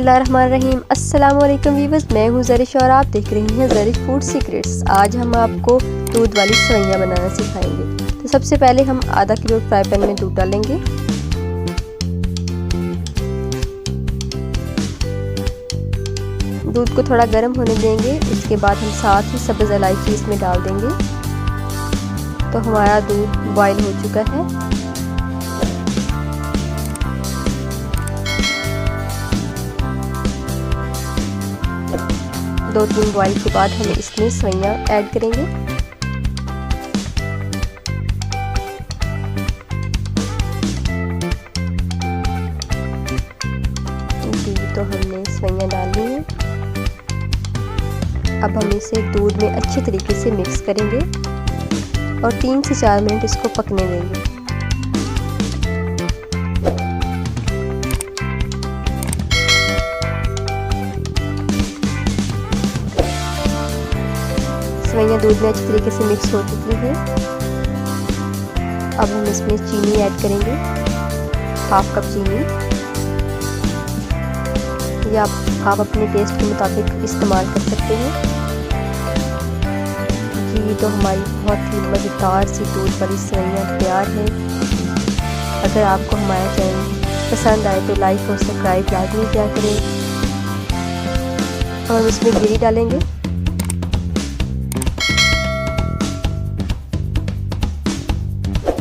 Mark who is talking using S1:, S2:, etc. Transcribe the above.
S1: बिस्मिल्लाहिर्रहमानिर्रहीम। अस्सलाम वालेकुम वीवर्स, मैं हूँ ज़रिश और आप देख रही हैं ज़रिश फूड सीक्रेट्स। आज हम आपको दूध वाली सेवइयाँ बनाना सिखाएंगे। तो सबसे पहले हम आधा किलो फ्राई पैन में दूध डालेंगे। दूध को थोड़ा गर्म होने देंगे। इसके बाद हम साथ ही सब्ज़ इलायची इसमें डाल देंगे। तो हमारा दूध बॉयल हो चुका है। दो तीन बॉईल के बाद हम इसमें सेवइयाँ ऐड करेंगे। जी, तो हमने सेवइयाँ डाल ली हैं। अब हम इसे दूध में अच्छे तरीके से मिक्स करेंगे और 3 से 4 मिनट इसको पकने देंगे। सेवइयाँ दूध में अच्छी तरीके से मिक्स हो चुकी हैं। अब हम इसमें चीनी ऐड करेंगे, हाफ कप चीनी। या आप अपने टेस्ट के मुताबिक इस्तेमाल कर सकते हैं। जी, तो हमारी बहुत ही मज़ेदार सी दूध वाली सेवइयाँ तैयार है। अगर आपको हमारा चैनल पसंद आए तो लाइक और सब्सक्राइब लाजमी किया करें। और इसमें गिरी डालेंगे।